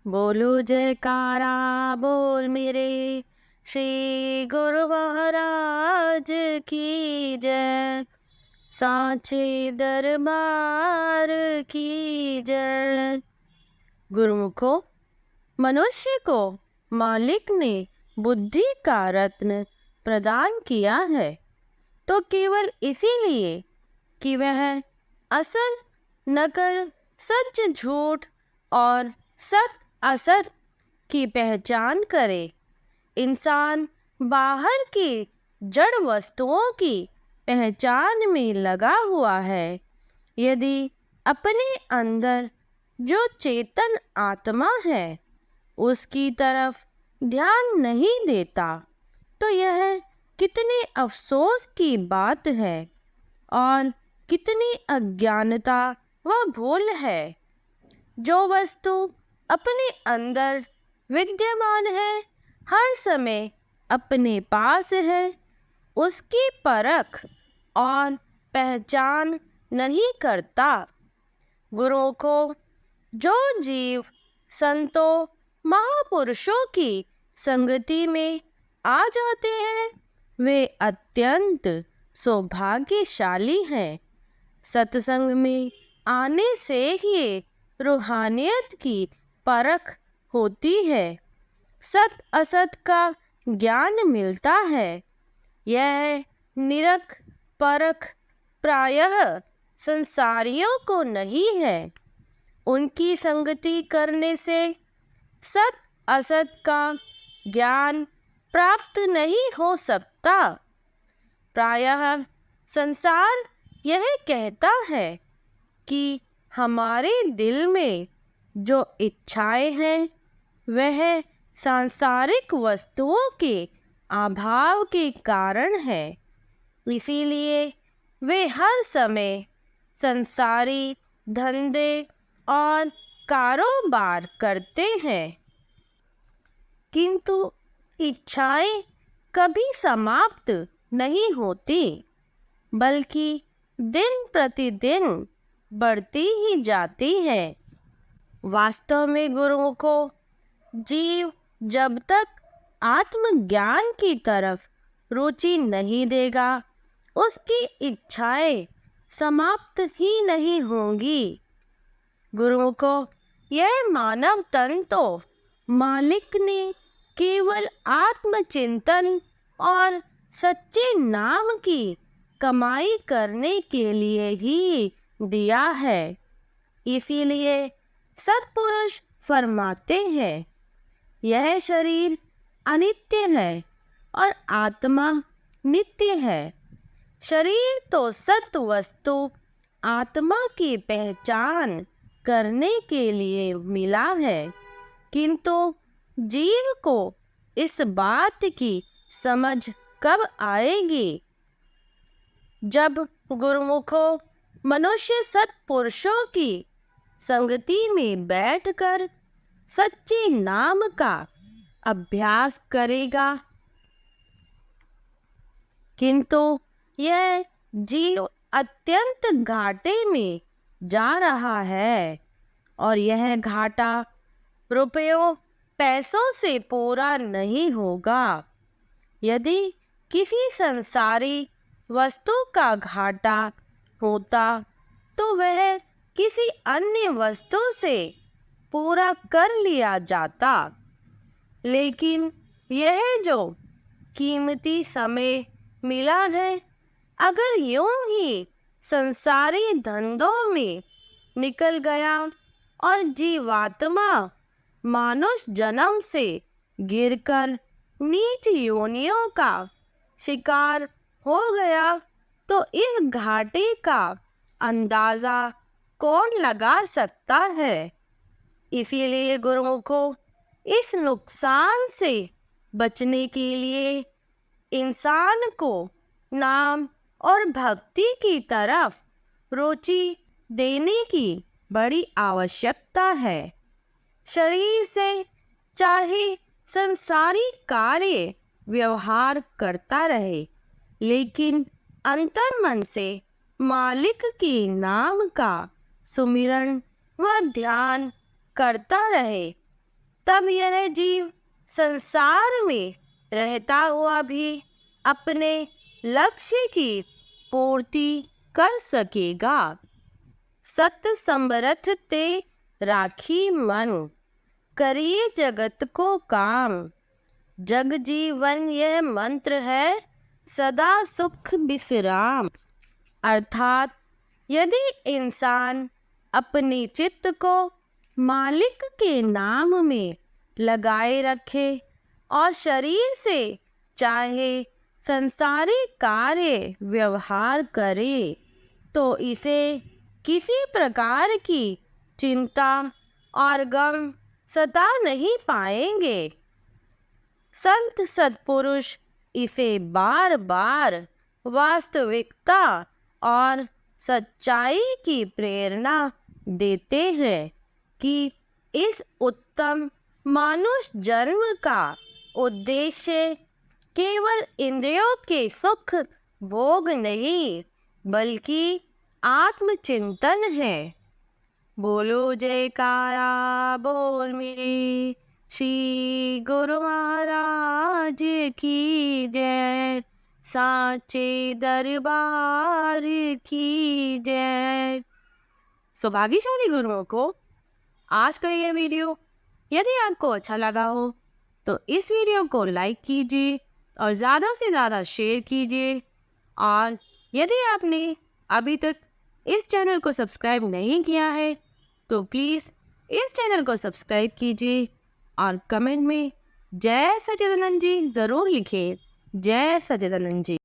बोलो जयकारा बोल मेरे श्री गुरु महाराज की जय। सांचे दरबार की जय। गुरुमुखो, मनुष्य को मालिक ने बुद्धि का रत्न प्रदान किया है तो केवल इसीलिए कि वह असल नकल, सच झूठ और सत असत की पहचान करे। इंसान बाहर की जड़ वस्तुओं की पहचान में लगा हुआ है। यदि अपने अंदर जो चेतन आत्मा है उसकी तरफ ध्यान नहीं देता तो यह कितने अफसोस की बात है और कितनी अज्ञानता व भूल है। जो वस्तु अपने अंदर विद्यमान है, हर समय अपने पास है, उसकी परख और पहचान नहीं करता। गुरुओं को जो जीव संतों महापुरुषों की संगति में आ जाते हैं वे अत्यंत सौभाग्यशाली हैं। सत्संग में आने से ही रूहानियत की परख होती है, सत असत का ज्ञान मिलता है। यह निरख परख प्रायः संसारियों को नहीं है। उनकी संगति करने से सत असत का ज्ञान प्राप्त नहीं हो सकता। प्रायः संसार यह कहता है कि हमारे दिल में जो इच्छाएं हैं वह सांसारिक वस्तुओं के अभाव के कारण है, इसीलिए वे हर समय संसारी धंधे और कारोबार करते हैं। किंतु इच्छाएं कभी समाप्त नहीं होती, बल्कि दिन प्रतिदिन बढ़ती ही जाती है। वास्तव में गुरुओं को जीव जब तक आत्मज्ञान की तरफ रुचि नहीं देगा उसकी इच्छाएं समाप्त ही नहीं होंगी। गुरुओं को यह मानव तन तो मालिक ने केवल आत्मचिंतन और सच्चे नाम की कमाई करने के लिए ही दिया है। इसीलिए सत्पुरुष फरमाते हैं, यह शरीर अनित्य है और आत्मा नित्य है। शरीर तो सत वस्तु आत्मा की पहचान करने के लिए मिला है, किंतु जीव को इस बात की समझ कब आएगी जब गुरुमुखों मनुष्य सत्पुरुषों की संगति में बैठकर सच्चे नाम का अभ्यास करेगा। किंतु यह जीव अत्यंत घाटे में जा रहा है और यह घाटा रुपयों पैसों से पूरा नहीं होगा। यदि किसी संसारी वस्तु का घाटा होता तो वह किसी अन्य वस्तु से पूरा कर लिया जाता, लेकिन यह जो कीमती समय मिला है अगर यूं ही संसारी धंधों में निकल गया और जीवात्मा मानुष जन्म से गिरकर नीच योनियों का शिकार हो गया तो इस घाटे का अंदाजा कौन लगा सकता है। इसीलिए गुरुओं को इस नुकसान से बचने के लिए इंसान को नाम और भक्ति की तरफ रुचि देने की बड़ी आवश्यकता है। शरीर से चाहे संसारी कार्य व्यवहार करता रहे, लेकिन अंतर्मन से मालिक के नाम का सुमिरन व ध्यान करता रहे। तब यह जीव संसार में रहता हुआ भी अपने लक्ष्य की पूर्ति कर सकेगा। सत समरथ ते राखी मन, करिए जगत को काम। जग जीवन यह मंत्र है, सदा सुख विश्राम। अर्थात यदि इंसान अपने चित्त को मालिक के नाम में लगाए रखे और शरीर से चाहे संसारिक कार्य व्यवहार करे, तो इसे किसी प्रकार की चिंता और गम सता नहीं पाएंगे। संत सत्पुरुष इसे बार बार वास्तविकता और सच्चाई की प्रेरणा देते हैं कि इस उत्तम मानुष जन्म का उद्देश्य केवल इंद्रियों के सुख भोग नहीं, बल्कि आत्मचिंतन है। बोलो जयकारा बोल मेरे श्री गुरु महाराज की जय, साचे दरबार की जय। सौभाग्यशाली गुरुओं को आज का यह वीडियो यदि आपको अच्छा लगा हो तो इस वीडियो को लाइक कीजिए और ज़्यादा से ज़्यादा शेयर कीजिए। और यदि आपने अभी तक इस चैनल को सब्सक्राइब नहीं किया है तो प्लीज़ इस चैनल को सब्सक्राइब कीजिए और कमेंट में जय सच्चिदानंद जी ज़रूर लिखिए। जय सच्चिदानंद जी।